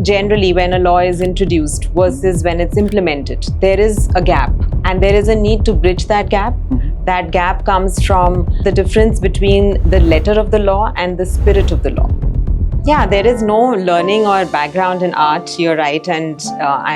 generally when a law is introduced versus when it's implemented, there is a gap, and there is a need to bridge that gap. That gap comes from the difference between the letter of the law and the spirit of the law. Yeah, there is no learning or background in art, you're right, and I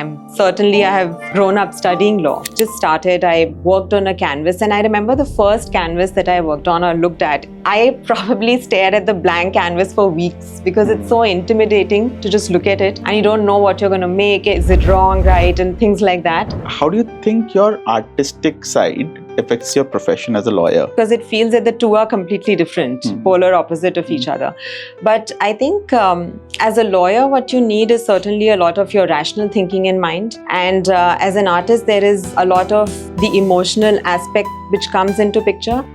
have grown up studying law. Just started, I worked on a canvas, and I remember the first canvas that I worked on or looked at, I probably stared at the blank canvas for weeks because it's so intimidating to just look at it and you don't know what you're going to make, is it wrong, right, and things like that. How do you think your artistic side affects your profession as a lawyer? Because it feels that the two are completely different, polar opposite of each other. But I think as a lawyer, what you need is certainly a lot of your rational thinking in mind. And as an artist, there is a lot of the emotional aspect which comes into picture.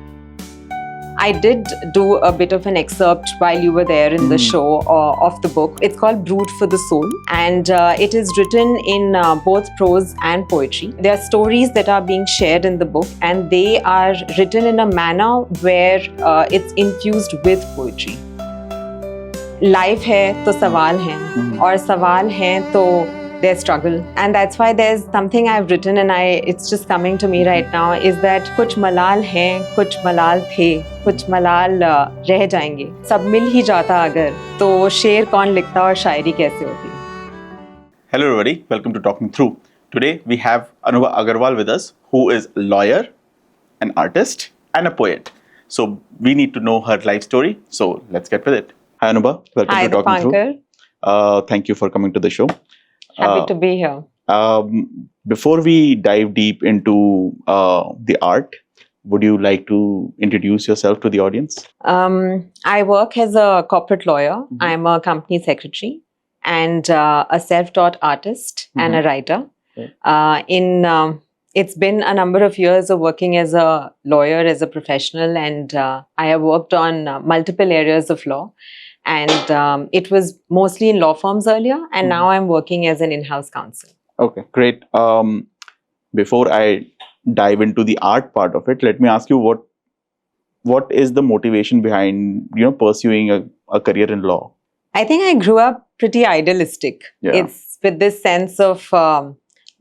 I did do a bit of an excerpt while you were there in the show of the book. It's called Brood for the Soul, and it is written in both prose and poetry. There are stories that are being shared in the book, and they are written in a manner where it's infused with poetry. Life है तो सवाल हैं, और सवाल हैं तो their struggle, and that's why there's something I've written, and it's just coming to me right now, is that कुछ मलाल हैं, कुछ मलाल थे, कुछ मलाल रह जाएंगे, सब मिल ही जाता अगर, तो शेर कौन लिखता और शायरी कैसे होती. Hello everybody, welcome to Talking Through. Today we have Anubha Agarwal with us, who is a lawyer, an artist and a poet. So we need to know her life story, so let's get with it. Hi Anubha, welcome to Talking Through. Thank you for coming to the show. Happy to be here. Before we dive deep into the art, would you like to introduce yourself to the audience? I work as a corporate lawyer. I'm a company secretary and a self-taught artist and a writer. It's been a number of years of working as a lawyer, as a professional, and I have worked on multiple areas of law. And it was mostly in law firms earlier, and now I'm working as an in-house counsel. Okay, great. Before I dive into the art part of it, let me ask you what is the motivation behind pursuing a career in law? I think I grew up pretty idealistic. Yeah. It's with this sense of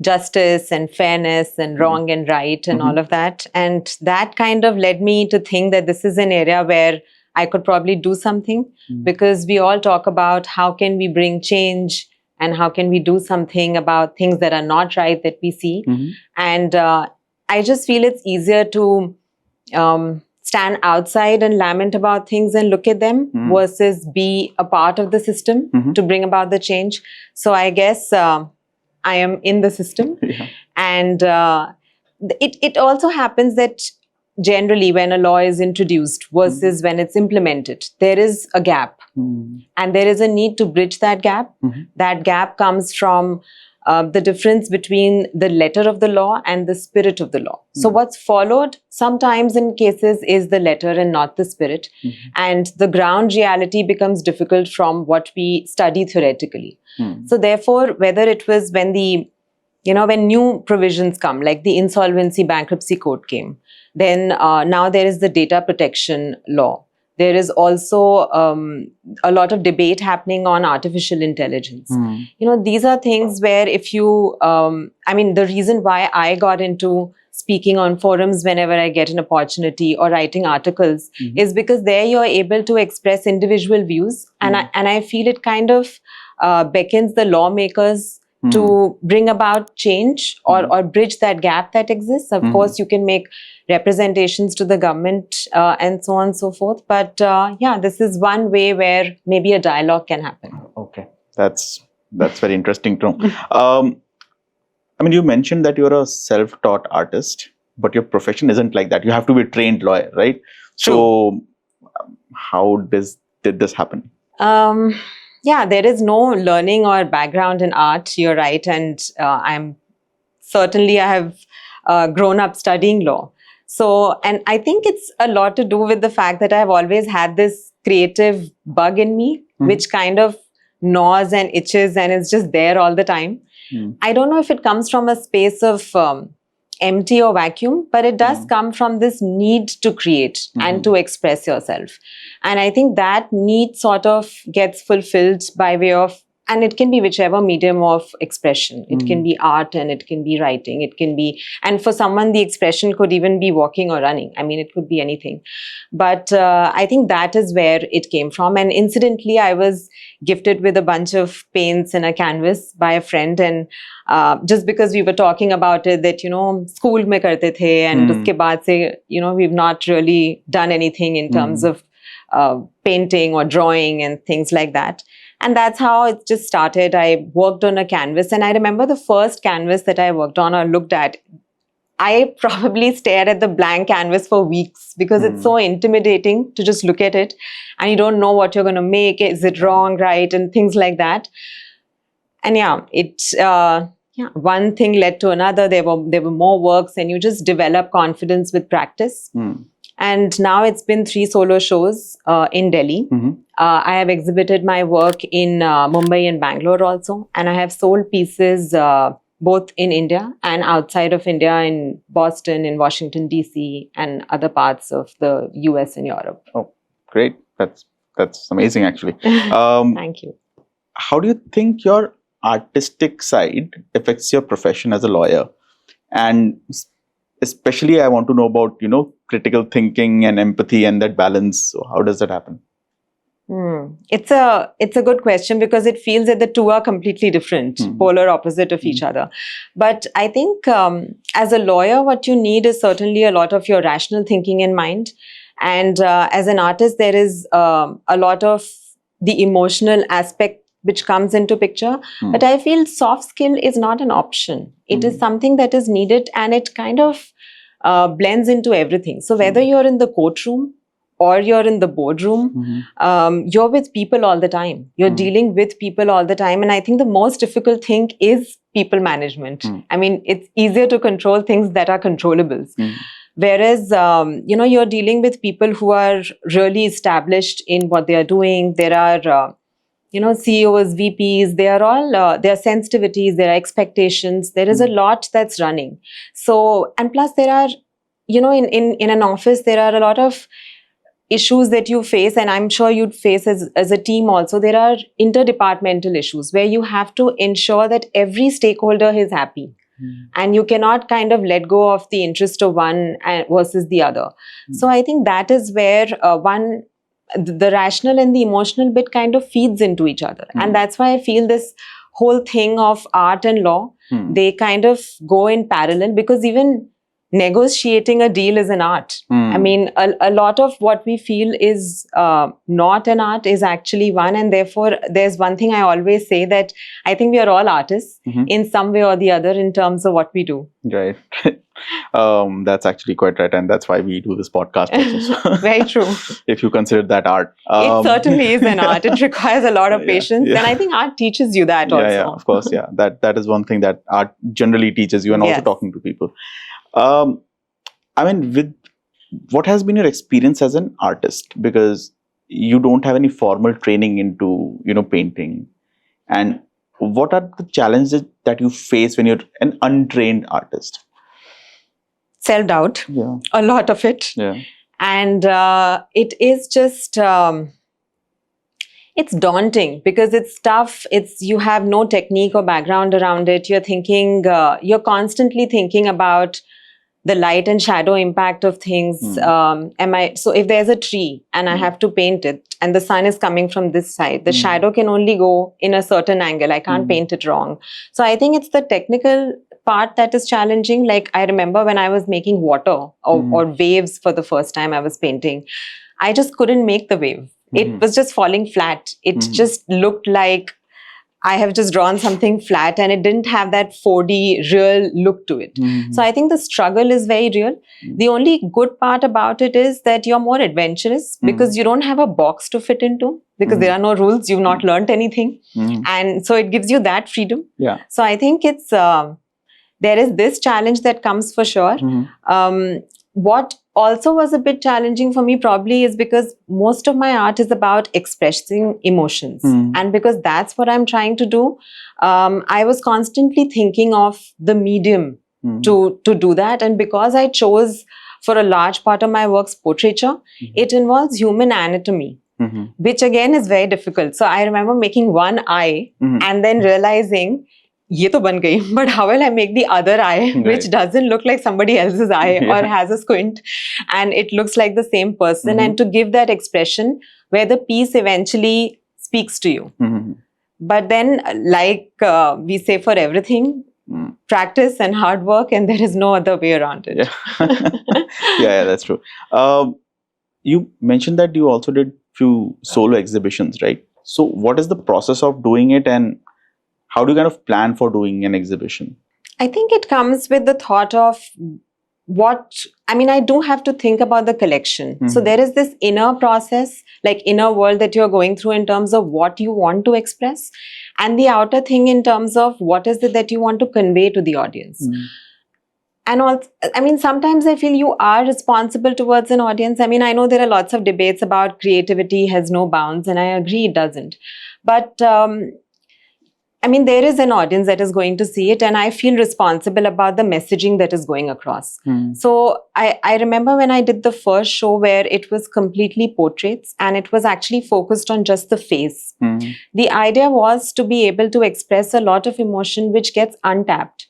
justice and fairness and wrong and right and all of that, and that kind of led me to think that this is an area where I could probably do something, because we all talk about how can we bring change and how can we do something about things that are not right that we see. And I just feel it's easier to stand outside and lament about things and look at them versus be a part of the system to bring about the change. So I guess I am in the system. And it also happens that generally when a law is introduced versus when it's implemented, there is a gap, and there is a need to bridge that gap. That gap comes from the difference between the letter of the law and the spirit of the law. So what's followed sometimes in cases is the letter and not the spirit, and the ground reality becomes difficult from what we study theoretically. So therefore, whether it was when when new provisions come, like the insolvency bankruptcy code came, then now there is the data protection law. There is also a lot of debate happening on artificial intelligence. These are things where if you, the reason why I got into speaking on forums whenever I get an opportunity or writing articles is because there you're able to express individual views. And I feel it kind of beckons the lawmakers to bring about change or bridge that gap that exists. Of course, you can make representations to the government and so on and so forth. But this is one way where maybe a dialogue can happen. Okay, that's very interesting too. You mentioned that you're a self-taught artist, but your profession isn't like that. You have to be a trained lawyer, right? True. So how did this happen? There is no learning or background in art, you're right, and I have grown up studying law. So, and I think it's a lot to do with the fact that I've always had this creative bug in me, which kind of gnaws and itches and is just there all the time. I don't know if it comes from a space of empty or vacuum, but it does come from this need to create and to express yourself. And I think that need sort of gets fulfilled by way of and it can be whichever medium of expression. It can be art and it can be writing. It can be, and for someone, the expression could even be walking or running. I mean, it could be anything. But I think that is where it came from. And incidentally, I was gifted with a bunch of paints and a canvas by a friend. And just because we were talking about it, that, school mein karte the, and uske baad se, we've not really done anything in terms of painting or drawing and things like that. And that's how it just started. I worked on a canvas, and I remember the first canvas that I worked on or looked at, I probably stared at the blank canvas for weeks because it's so intimidating to just look at it and you don't know what you're going to make. Is it wrong, right? And things like that. And one thing led to another. There were more works, and you just develop confidence with practice. And now it's been 3 solo shows in Delhi. I have exhibited my work in Mumbai and Bangalore also. And I have sold pieces both in India and outside of India, in Boston, in Washington, D.C., and other parts of the US and Europe. Oh, great. That's amazing, actually. Thank you. How do you think your artistic side affects your profession as a lawyer? And especially, I want to know about, critical thinking and empathy and that balance. So how does that happen? It's a good question, because it feels that the two are completely different, polar opposite of each other. But I think as a lawyer, what you need is certainly a lot of your rational thinking in mind. And as an artist, there is a lot of the emotional aspect which comes into picture. But I feel soft skill is not an option. It is something that is needed, and it kind of blends into everything. So whether you're in the courtroom or you're in the boardroom, you're with people all the time. You're dealing with people all the time. And I think the most difficult thing is people management. I mean, it's easier to control things that are controllables. Whereas, you're dealing with people who are really established in what they are doing. There are, CEOs, VPs, they are all, their sensitivities, their expectations. There is a lot that's running. So, and plus there are, in an office, there are a lot of issues that you face, and I'm sure you'd face as a team also. There are interdepartmental issues where you have to ensure that every stakeholder is happy. And you cannot kind of let go of the interest of one versus the other. So I think that is where the rational and the emotional bit kind of feeds into each other. And that's why I feel this whole thing of art and law, they kind of go in parallel, because even negotiating a deal is an art. I mean, a lot of what we feel is not an art is actually one. And therefore, there's one thing I always say, that I think we are all artists in some way or the other in terms of what we do. Right. That's actually quite right. And that's why we do this podcast also. Very true. If you consider that art. It certainly is an art. It requires a lot of patience. And I think art teaches you that also. Yeah, of course. Yeah. That is one thing that art generally teaches you, and also talking to people. I mean, with what has been your experience as an artist? Because you don't have any formal training into, painting. And what are the challenges that you face when you're an untrained artist? Self-doubt. Yeah. A lot of it. Yeah. And it is just... it's daunting, because it's tough. You have no technique or background around it. You're thinking, you're constantly thinking about the light and shadow impact of things. So if there's a tree and I have to paint it, and the sun is coming from this side, the shadow can only go in a certain angle. I can't paint it wrong. So I think it's the technical part that is challenging. Like, I remember when I was making water or waves for the first time I was painting, I just couldn't make the wave. It was just falling flat. It just looked like I have just drawn something flat, and it didn't have that 4D real look to it. So I think the struggle is very real. The only good part about it is that you're more adventurous, because you don't have a box to fit into, because there are no rules. You've not learned anything. And so it gives you that freedom. Yeah. So I think it's there is this challenge that comes for sure. What also was a bit challenging for me probably is because most of my art is about expressing emotions. And because that's what I'm trying to do, I was constantly thinking of the medium to do that. And because I chose for a large part of my works portraiture, it involves human anatomy. which again is very difficult. So I remember making one eye and then realizing, ye to ban gayi, but how will I make the other eye, which doesn't look like somebody else's eye or has a squint, and it looks like the same person, and to give that expression where the piece eventually speaks to you. But then, like we say for everything, practice and hard work, and there is no other way around it. Yeah, that's true. You mentioned that you also did few solo exhibitions, right? So what is the process of doing it, and how do you kind of plan for doing an exhibition? I think it comes with the thought of I do have to think about the collection. So there is this inner process, like inner world that you're going through in terms of what you want to express, and the outer thing in terms of what is it that you want to convey to the audience. And also, sometimes I feel you are responsible towards an audience. I know there are lots of debates about creativity has no bounds, and I agree it doesn't. But there is an audience that is going to see it, and I feel responsible about the messaging that is going across. So I remember when I did the first show where it was completely portraits, and it was actually focused on just the face. The idea was to be able to express a lot of emotion which gets untapped.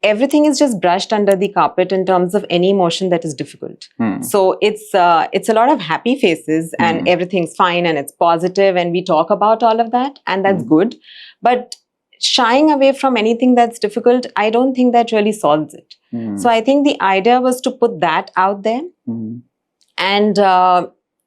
Everything is just brushed under the carpet in terms of any emotion that is difficult. So it's a lot of happy faces, and everything's fine and it's positive, and we talk about all of that, and that's good. But shying away from anything that's difficult, I don't think that really solves it. So I think the idea was to put that out there. And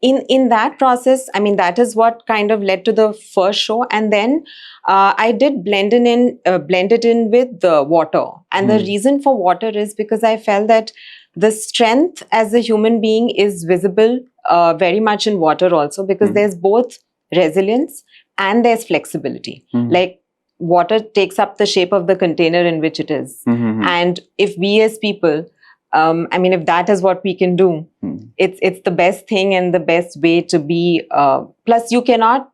in that process, that is what kind of led to the first show. And then I did blend it in with the water. And the reason for water is because I felt that the strength as a human being is visible very much in water also, because there's both resilience and there's flexibility. Like water takes up the shape of the container in which it is. And if we as people, if that is what we can do, it's the best thing and the best way to be. Plus, you cannot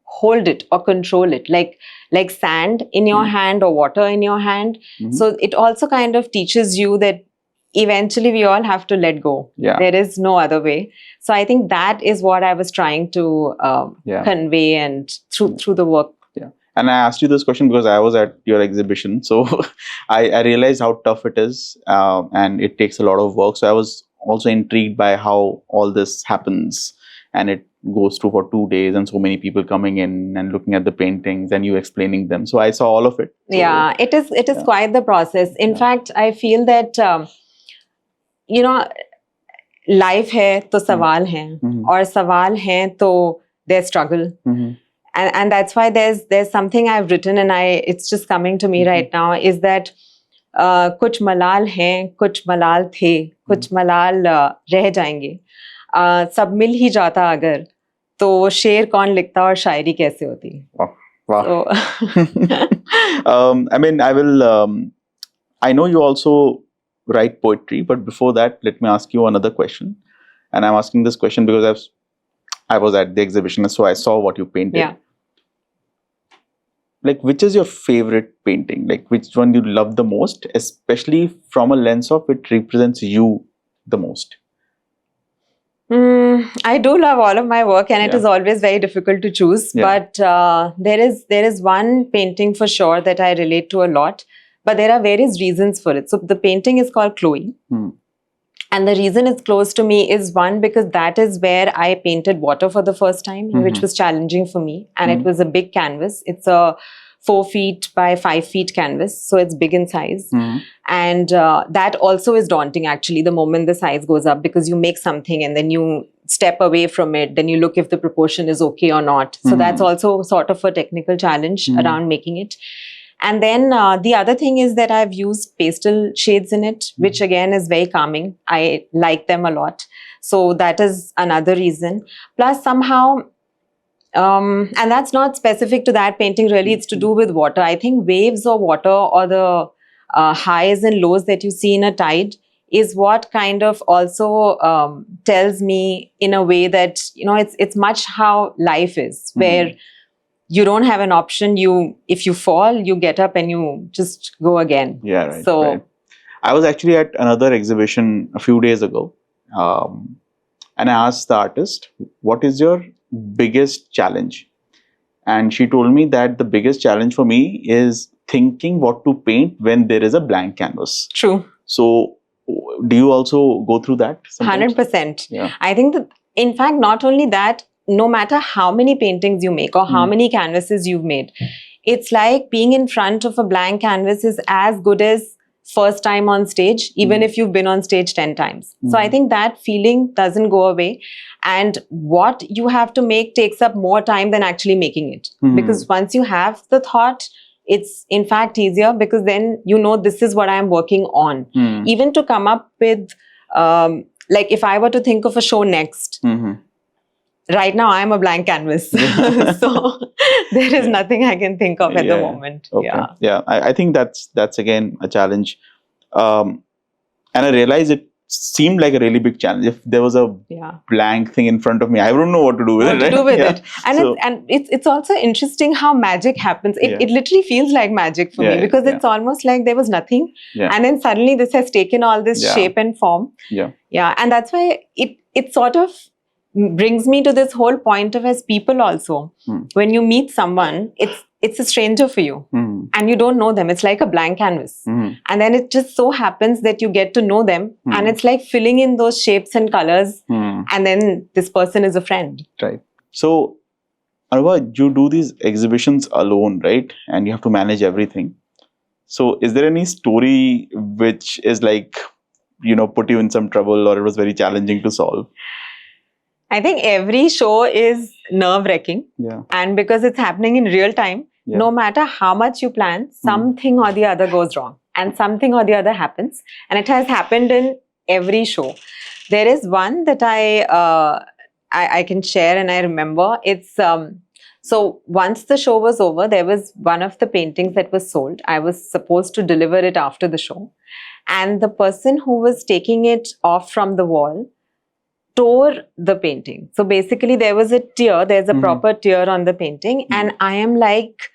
hold it or control it like sand in your hand or water in your hand. So it also kind of teaches you that eventually we all have to let go. There is no other way. So I think that is what I was trying to convey and through the work. And I asked you this question because I was at your exhibition. So I realized how tough it is, and it takes a lot of work. So I was also intrigued by how all this happens, and it goes through for 2 days, and so many people coming in and looking at the paintings and you explaining them. So I saw all of it. So, it is quite the process. In fact, I feel that, life hai to sawal hai, or sawal hai to there's struggle. And that's why there's something I've written, and it's just coming to me right now, is that kuch malal hain, kuch malal the, kuch malal reh jayenge. Sab mil hi jata agar, to sher kaun likhta aur shairi kaise hoti. Wow. So, I know you also write poetry, but before that, let me ask you another question. And I'm asking this question because I was at the exhibition, so I saw what you painted. Yeah. Like, which is your favorite painting? Like, which one you love the most, especially from a lens of it represents you the most? I do love all of my work, and it is always very difficult to choose. But there is one painting for sure that I relate to a lot, but there are various reasons for it. So the painting is called Chloe. And the reason it's close to me is, one, because that is where I painted water for the first time, which was challenging for me. And it was a big canvas. It's a 4 feet by 5 feet canvas. So it's big in size. And that also is daunting, actually, the moment the size goes up, because you make something and then you step away from it. Then you look if the proportion is okay or not. So that's also sort of a technical challenge around making it. And then the other thing is that I've used pastel shades in it, which again is very calming. I like them a lot. So that is another reason. Plus somehow, and that's not specific to that painting really, it's to do with water. I think waves or water, or the highs and lows that you see in a tide, is what kind of also tells me in a way that, it's much how life is, where you don't have an option. If you fall, you get up and you just go again. Yeah, right. So I was actually at another exhibition a few days ago, and I asked the artist, what is your biggest challenge? And she told me that the biggest challenge for me is thinking what to paint when there is a blank canvas. True. So, do you also go through that sometimes? 100%. Yeah. I think that, in fact, not only that, no matter how many paintings you make or how many canvases you've made, it's like being in front of a blank canvas is as good as first time on stage, even if you've been on stage 10 times. So I think that feeling doesn't go away. And what you have to make takes up more time than actually making it. Because once you have the thought, it's in fact easier, because then you know this is what I'm working on. Even to come up with, like if I were to think of a show next, right now I'm a blank canvas. So there is nothing I can think of at the moment. Okay. Yeah. I think that's again a challenge. And I realized it seemed like a really big challenge. If there was a blank thing in front of me, I wouldn't know what to do with it. And it's also interesting how magic happens. It literally feels like magic for me, because it's almost like there was nothing. And then suddenly this has taken all this shape and form. And that's why it sort of brings me to this whole point of, as people also, when you meet someone, it's a stranger for you and you don't know them. It's like a blank canvas. And then it just so happens that you get to know them, and it's like filling in those shapes and colors, and then this person is a friend. Right. So, Anubha, you do these exhibitions alone, right? And you have to manage everything. So, is there any story which is like, put you in some trouble, or it was very challenging to solve? I think every show is nerve-wracking. And because it's happening in real time, no matter how much you plan, something or the other goes wrong, and something or the other happens. And it has happened in every show. There is one that I can share, and I remember. It's so once the show was over, there was one of the paintings that was sold. I was supposed to deliver it after the show, and the person who was taking it off from the wall tore the painting. So basically there was a tear, there's a proper tear on the painting, and I am like,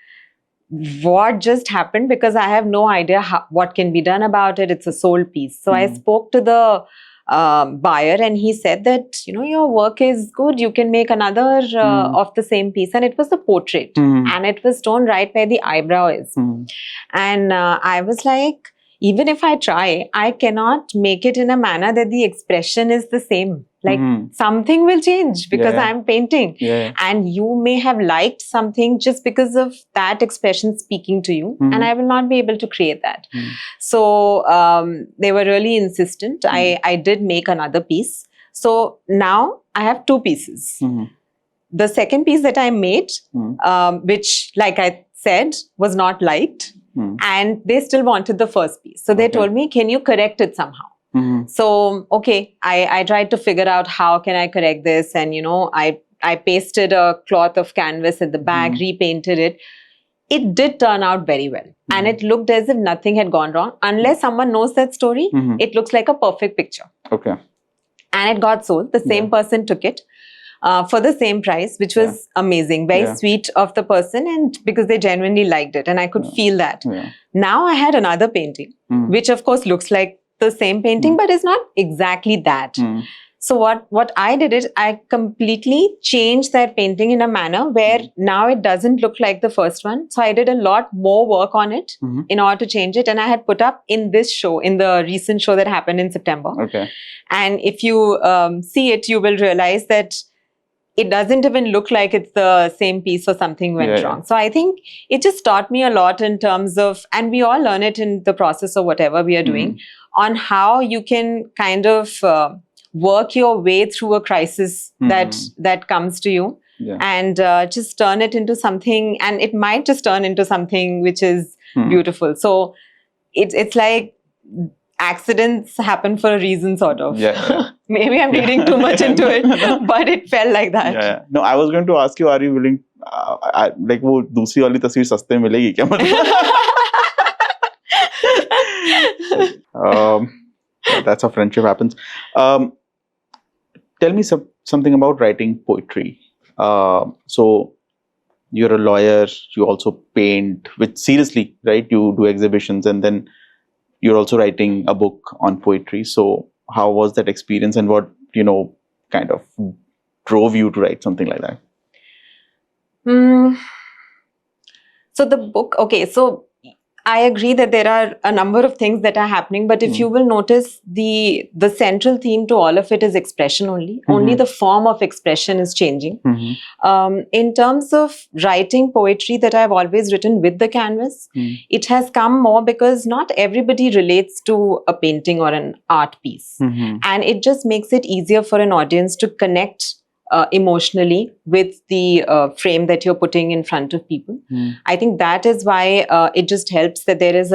what just happened? Because I have no idea what can be done about it. It's a sold piece. So I spoke to the buyer, and he said that, your work is good, you can make another of the same piece. And it was a portrait, and it was torn right where the eyebrow is. And I was like, even if I try, I cannot make it in a manner that the expression is the same. Like something will change because I'm painting. And you may have liked something just because of that expression speaking to you. And I will not be able to create that. So they were really insistent. I did make another piece. So now I have two pieces. The second piece that I made, which, like I said, was not liked. And they still wanted the first piece. So they told me, can you correct it somehow? So, okay, I tried to figure out how can I correct this. And, I pasted a cloth of canvas at the back, repainted it. It did turn out very well. And it looked as if nothing had gone wrong. Unless someone knows that story, it looks like a perfect picture. Okay. And it got sold. The same person took it. For the same price, which was amazing, very sweet of the person, and because they genuinely liked it, and I could feel that. Now I had another painting, which of course looks like the same painting, but is not exactly that. So what I did is I completely changed that painting in a manner where now it doesn't look like the first one. So I did a lot more work on it in order to change it, and I had put up in this show, in the recent show that happened in September. And if you see it, you will realize that it doesn't even look like it's the same piece or something went wrong. So I think it just taught me a lot in terms of, and we all learn it in the process of whatever we are doing, on how you can kind of work your way through a crisis that comes to you, and just turn it into something, and it might just turn into something which is beautiful. So it's like accidents happen for a reason, sort of. Maybe I'm reading too much into it, but it felt like that. No, I was going to ask you, are you willing, like, वो दूसरी वाली तस्वीर सस्ते में मिलेगी क्या? That's how friendship happens. Tell me something about writing poetry. So you're a lawyer, you also paint, which seriously, right? You do exhibitions, and then you're also writing a book on poetry. So how was that experience, and what, kind of drove you to write something like that? So the book, okay, so I agree that there are a number of things that are happening, but if you will notice, the central theme to all of it is expression only. Only the form of expression is changing. In terms of writing poetry that I've always written with the canvas, it has come more because not everybody relates to a painting or an art piece. And it just makes it easier for an audience to connect emotionally with the frame that you're putting in front of people. I think that is why it just helps that there is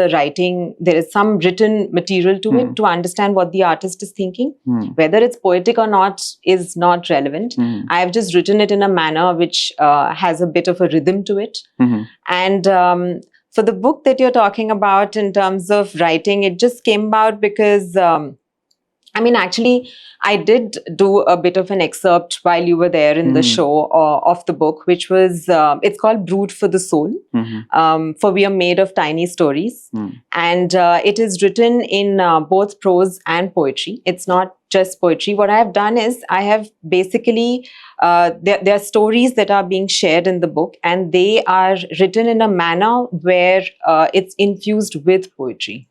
some written material to it to understand what the artist is thinking. Whether it's poetic or not is not relevant. I've just written it in a manner which has a bit of a rhythm to it. And so the book that you're talking about in terms of writing, it just came about because actually, I did do a bit of an excerpt while you were there in the show of the book, which was, it's called Brood for the Soul, for we are made of tiny stories. And it is written in both prose and poetry. It's not just poetry. What I have done is I have basically, there are stories that are being shared in the book, and they are written in a manner where it's infused with poetry.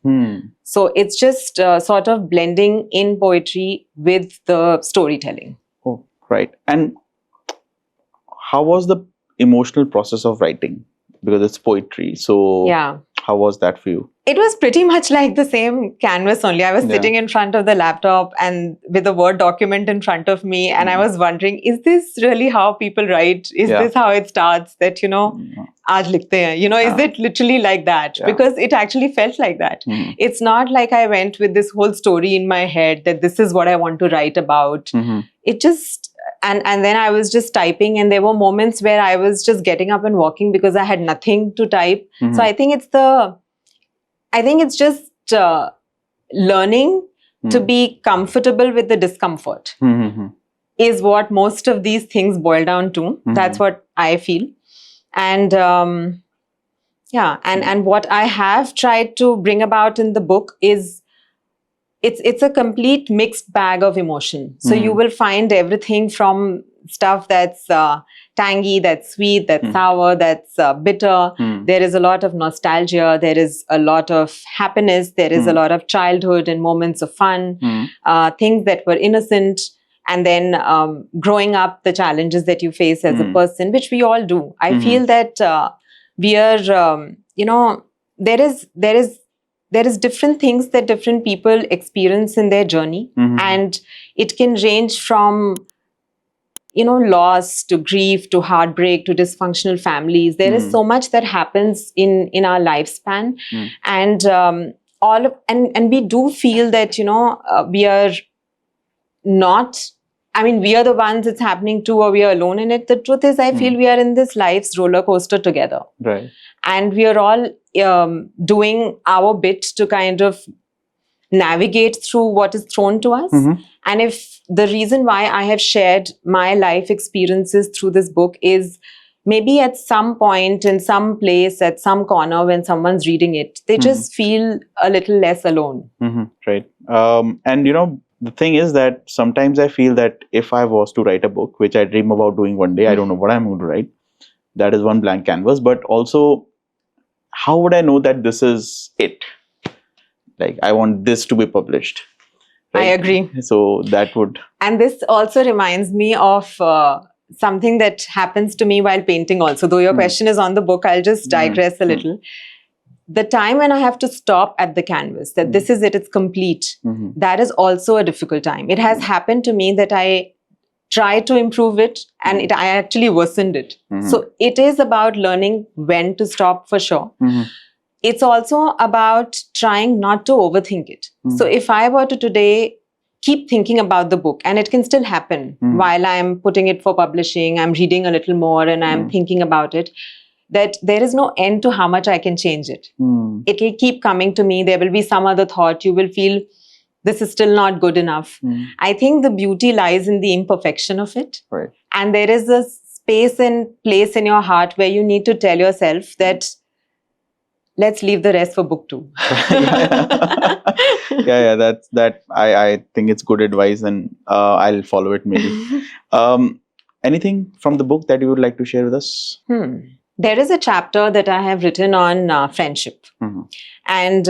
So it's just sort of blending in poetry with the storytelling. Oh, right. And how was the emotional process of writing? Because it's poetry. So yeah. How was that for you? It was pretty much like the same canvas only. I was sitting in front of the laptop and with a Word document in front of me. And I was wondering, is this really how people write? Is this how it starts? That, aaj likhte hain. Is it literally like that? Because it actually felt like that. It's not like I went with this whole story in my head that this is what I want to write about. It just... And then I was just typing, and there were moments where I was just getting up and walking because I had nothing to type. So I think it's just learning to be comfortable with the discomfort is what most of these things boil down to. That's what I feel. And and what I have tried to bring about in the book is it's a complete mixed bag of emotion. So you will find everything from stuff that's tangy, that's sweet, that's sour, that's bitter. There is a lot of nostalgia. There is a lot of happiness. There is a lot of childhood and moments of fun, things that were innocent. And then growing up, the challenges that you face as a person, which we all do. I feel that we are, there is different things that different people experience in their journey. And it can range from, loss to grief to heartbreak to dysfunctional families. There is so much that happens in our lifespan. And and we do feel that, we are not... we are the ones it's happening to, or we are alone in it. The truth is, I feel we are in this life's roller coaster together. Right. And we are all doing our bit to kind of navigate through what is thrown to us. And if the reason why I have shared my life experiences through this book is maybe at some point, in some place, at some corner, when someone's reading it, they just feel a little less alone. Right. And the thing is that sometimes I feel that if I was to write a book, which I dream about doing one day, I don't know what I'm going to write. That is one blank canvas. But also, how would I know that this is it? Like, I want this to be published. Right? I agree. So that would... And this also reminds me of something that happens to me while painting also. Though your question is on the book, I'll just digress a little. The time when I have to stop at the canvas, that this is it, it's complete, that is also a difficult time. It has happened to me that I tried to improve it and I actually worsened it. So it is about learning when to stop, for sure. It's also about trying not to overthink it. So if I were to today keep thinking about the book, and it can still happen while I'm putting it for publishing, I'm reading a little more and I'm thinking about it, that there is no end to how much I can change it. It will keep coming to me. There will be some other thought. You will feel this is still not good enough. I think the beauty lies in the imperfection of it. Right. And there is a space and place in your heart where you need to tell yourself that let's leave the rest for book 2. That I think it's good advice, and I'll follow it maybe. Anything from the book that you would like to share with us? There is a chapter that I have written on friendship. And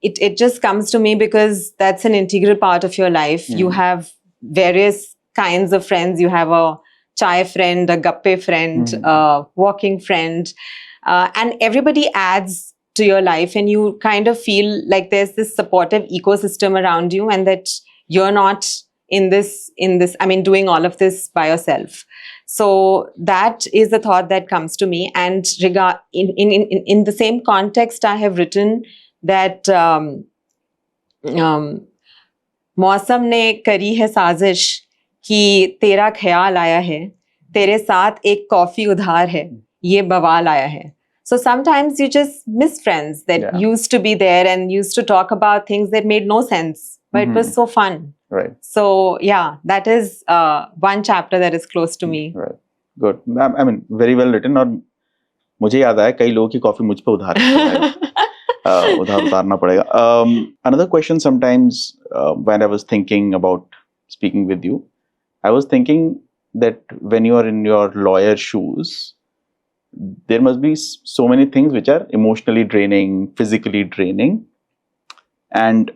it just comes to me because that's an integral part of your life. You have various kinds of friends. You have a chai friend, a gappe friend, a walking friend, and everybody adds to your life, and you kind of feel like there's this supportive ecosystem around you, and that you're not in this, doing all of this by yourself. So that is the thought that comes to me. And in the same context, I have written that मौसम ने करी है साजिश कि तेरा ख्याल आया है, तेरे साथ एक कॉफी उधार है, ये बवाल आया है. So sometimes you just miss friends that used to be there and used to talk about things that made no sense, but it was so fun. Right. So yeah, that is one chapter that is close to me. Right. Good. I mean, very well written. और मुझे याद आया कई लोगों की coffee मुझ पे उधार है. उधार उतारना पड़ेगा. Another question sometimes when I was thinking about speaking with you, I was thinking that when you are in your lawyer shoes, there must be so many things which are emotionally draining, physically draining. And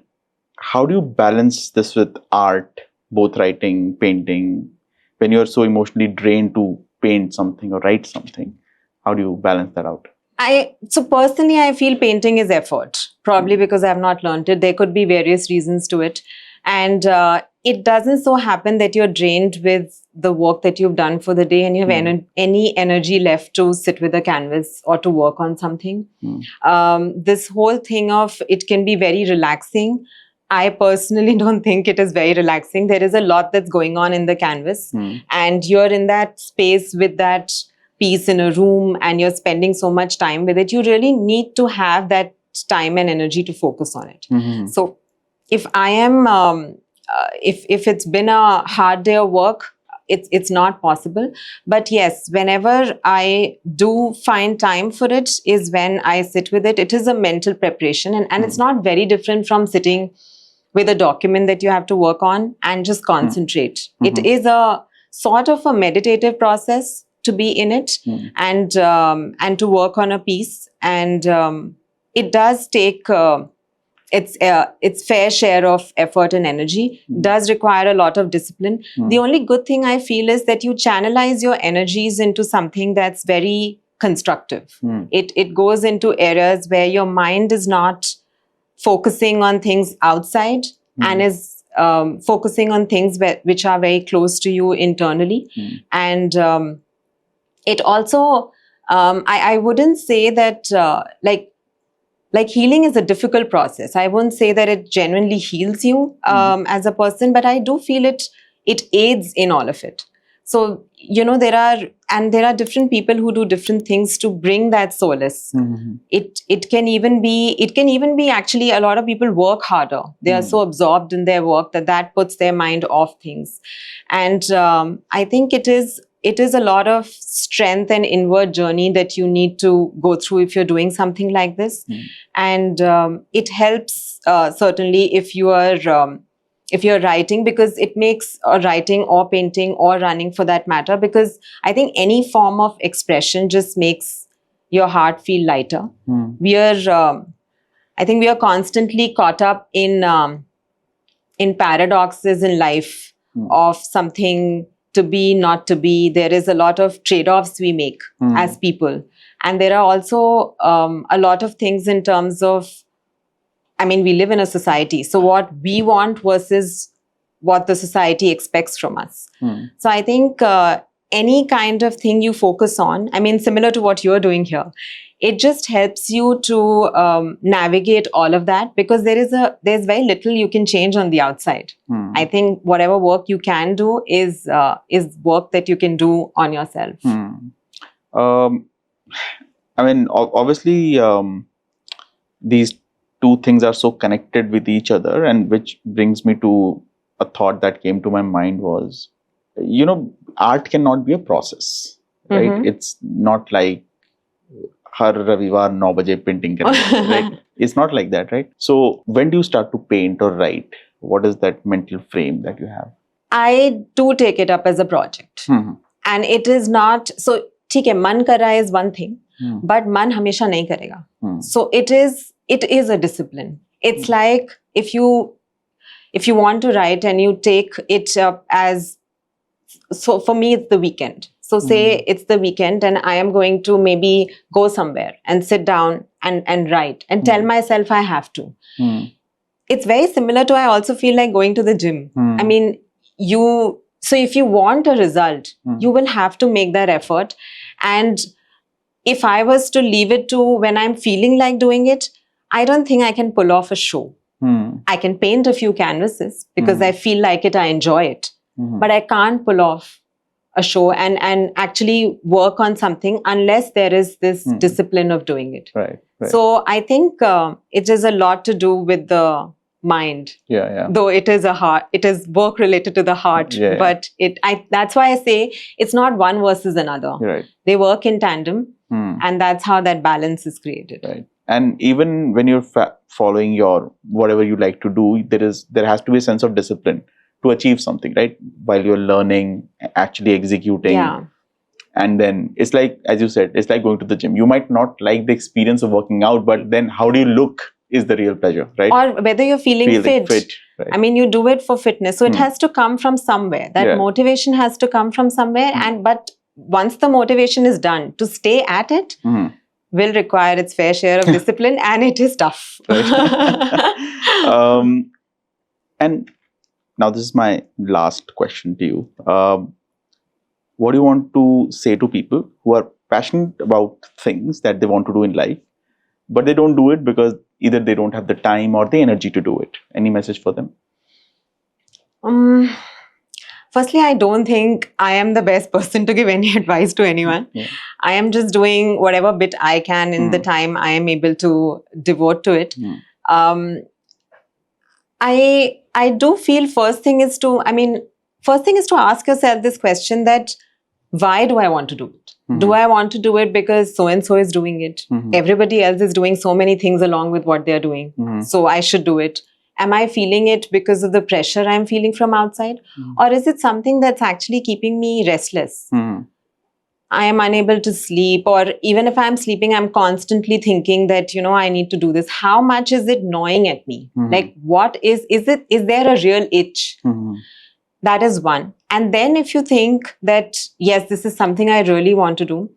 how do you balance this with art, both writing, painting, when you're so emotionally drained to paint something or write something? How do you balance that out? So personally, I feel painting is effort, probably because I have not learned it. There could be various reasons to it. And it doesn't so happen that you're drained with the work that you've done for the day and you have any energy left to sit with a canvas or to work on something. This whole thing of it can be very relaxing. I personally don't think it is very relaxing. There is a lot that's going on in the canvas, and you're in that space with that piece in a room and you're spending so much time with it. You really need to have that time and energy to focus on it. So if I am, if it's been a hard day of work, it's not possible. But yes, whenever I do find time for it is when I sit with it. It is a mental preparation, and it's not very different from sitting with a document that you have to work on and just concentrate. It is a sort of a meditative process to be in it and to work on a piece. And it does take its fair share of effort and energy, does require a lot of discipline. The only good thing I feel is that you channelize your energies into something that's very constructive. It goes into areas where your mind is not focusing on things outside and is focusing on things which are very close to you internally. And it also, I wouldn't say that like healing is a difficult process. I wouldn't say that it genuinely heals you as a person, but I do feel it aids in all of it. So, there are different people who do different things to bring that solace. It can even be actually a lot of people work harder. They are so absorbed in their work that puts their mind off things. And I think it is a lot of strength and inward journey that you need to go through if you're doing something like this. And it helps certainly if you are if you're writing, because it makes writing or painting or running for that matter, because I think any form of expression just makes your heart feel lighter. I think we are constantly caught up in paradoxes in life of something to be, not to be. There is a lot of trade-offs we make as people. And there are also a lot of things in terms of, we live in a society. So what we want versus what the society expects from us. So I think any kind of thing you focus on, similar to what you're doing here, it just helps you to navigate all of that, because there's very little you can change on the outside. I think whatever work you can do is work that you can do on yourself. Obviously, these two things are so connected with each other, and which brings me to a thought that came to my mind was, art cannot be a process, right? It's not like har Ravivar 9 baje painting karenge, right? It's not like that, right? So when do you start to paint or write? What is that mental frame that you have? I do take it up as a project. And it is not, so ठीक है, मन कर रहा है is one thing, but मन हमेशा नहीं करेगा. So it is a discipline. It's like if you want to write and you take it up as, so for me it's the weekend. So say it's the weekend and I am going to maybe go somewhere and sit down and write and tell myself I have to. It's very similar to, I also feel like going to the gym. I mean, so if you want a result, you will have to make that effort. And if I was to leave it to when I'm feeling like doing it, I don't think I can pull off a show. I can paint a few canvases because I feel like it, I enjoy it. But I can't pull off a show and actually work on something unless there is this discipline of doing it. Right. So I think it is a lot to do with the mind. Yeah. Though it is work related to the heart. Yeah. But that's why I say it's not one versus another. Right. They work in tandem, and that's how that balance is created. Right. And even when you're following your whatever you like to do, there has to be a sense of discipline to achieve something, right? While you're learning, actually executing. Yeah. And then it's like, as you said, it's like going to the gym. You might not like the experience of working out, but then how do you look is the real pleasure, right? Or whether you're feeling fit. Right. I mean, you do it for fitness. So it has to come from somewhere. That motivation has to come from somewhere. But once the motivation is done, to stay at it will require its fair share of discipline, and it is tough. And now this is my last question to you. What do you want to say to people who are passionate about things that they want to do in life, but they don't do it because either they don't have the time or the energy to do it? Any message for them? Firstly, I don't think I am the best person to give any advice to anyone. I am just doing whatever bit I can in the time I am able to devote to it. I do feel first thing is to ask yourself this question, that why do I want to do it? Do I want to do it because so-and-so is doing it? Everybody else is doing so many things along with what they're doing. So I should do it. Am I feeling it because of the pressure I'm feeling from outside? Or is it something that's actually keeping me restless? I am unable to sleep, or even if I'm sleeping, I'm constantly thinking that, I need to do this. How much is it gnawing at me? Like, what is there a real itch? That is one. And then if you think that, yes, this is something I really want to do.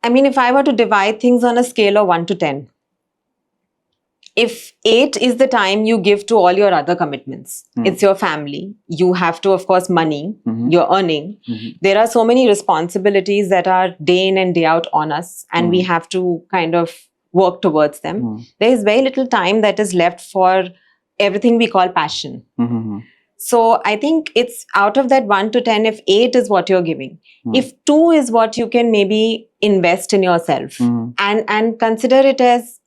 I mean, if I were to divide things on a scale of 1 to 10, if 8 is the time you give to all your other commitments, it's your family, you have to, of course, money, you're earning. There are so many responsibilities that are day in and day out on us, and we have to kind of work towards them. There is very little time that is left for everything we call passion. So I think it's out of that 1 to 10, if 8 is what you're giving, if 2 is what you can maybe invest in yourself, and consider it as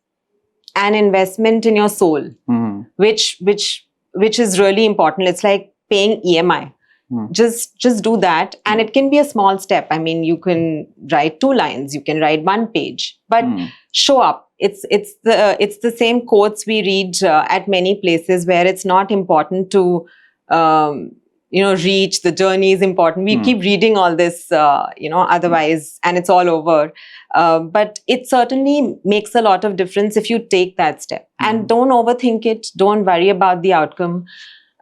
an investment in your soul, which is really important. It's like paying EMI. Just do that, and it can be a small step. I mean, you can write 2 lines, you can write 1 page, but show up. It's the same quotes we read at many places, where it's not important to reach, the journey is important. We keep reading all this, otherwise, and it's all over. But it certainly makes a lot of difference if you take that step. And don't overthink it. Don't worry about the outcome.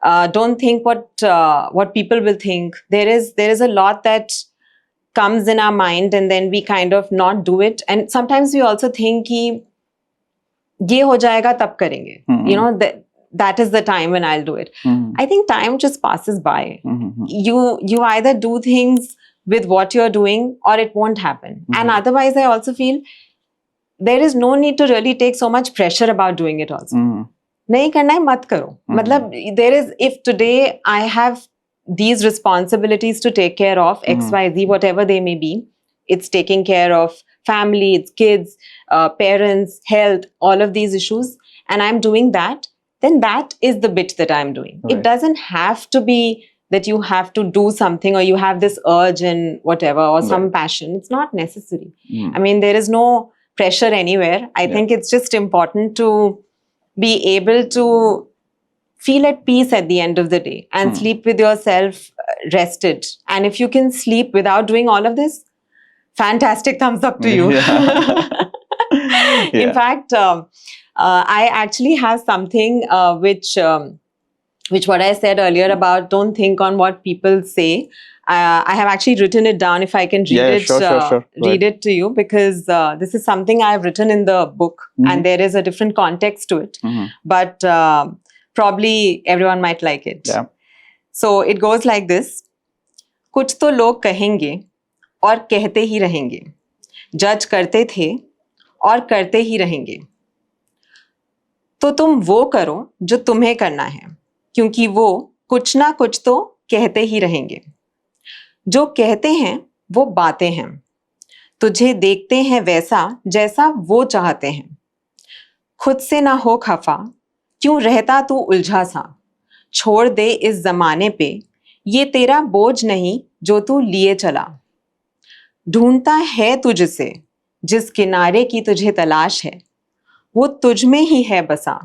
Don't think what people will think. There is a lot that comes in our mind, and then we kind of not do it. And sometimes we also think ki ye ho jayega tab karenge. That is the time when I'll do it. I think time just passes by. You either do things with what you're doing, or it won't happen. And otherwise, I also feel there is no need to really take so much pressure about doing it also. Nahi karna hai, mat karo. Matlab, if today I have these responsibilities to take care of, XYZ, whatever they may be, it's taking care of family, it's kids, parents, health, all of these issues, and I'm doing that, then that is the bit that I'm doing. Right. It doesn't have to be that you have to do something, or you have this urge and whatever, or some passion. It's not necessary. I mean, there is no pressure anywhere. I think it's just important to be able to feel at peace at the end of the day and sleep with yourself rested. And if you can sleep without doing all of this, fantastic, thumbs up to you. In fact, I actually have something which what I said earlier about don't think on what people say. I have actually written it down. If I can read Sure. read it to you, because this is something I have written in the book, and there is a different context to it. But probably everyone might like it. Yeah. So it goes like this. कुछ तो लोग कहेंगे और कहते ही रहेंगे, जज करते थे और करते ही रहेंगे, तो तुम वो करो जो तुम्हें करना है, क्योंकि वो कुछ ना कुछ तो कहते ही रहेंगे. जो कहते हैं वो बातें हैं, तुझे देखते हैं वैसा जैसा वो चाहते हैं. खुद से ना हो खफा, क्यों रहता तू उलझा सा, छोड़ दे इस जमाने पे, ये तेरा बोझ नहीं जो तू लिए चला. ढूंढता है तुझसे, जिस किनारे की तुझे तलाश है, वो तुझ में ही है बसा,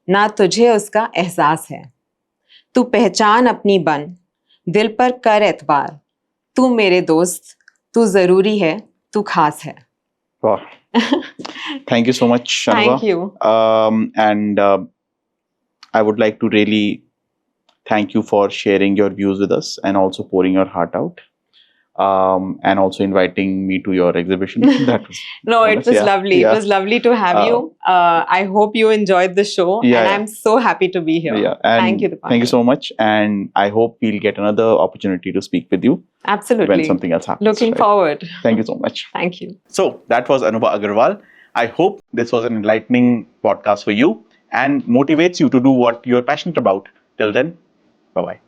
ना तुझे उसका एहसास है. तू पहचान अपनी बन, दिल पर कर एतबार, तू मेरे दोस्त, तू जरूरी है, तू खास है. Wow. Thank you so much, Anubha. Thank you. And I would like to really thank you for sharing your views with us and also pouring your heart out. And also inviting me to your exhibition. That was No, it was lovely. Yeah. It was lovely to have you. I hope you enjoyed the show, and I'm so happy to be here. Yeah. And thank you, Dipankar. Thank you so much. And I hope we'll get another opportunity to speak with you. Absolutely. When something else happens. Looking forward. Thank you so much. Thank you. So that was Anubha Agarwal. I hope this was an enlightening podcast for you and motivates you to do what you're passionate about. Till then, bye-bye.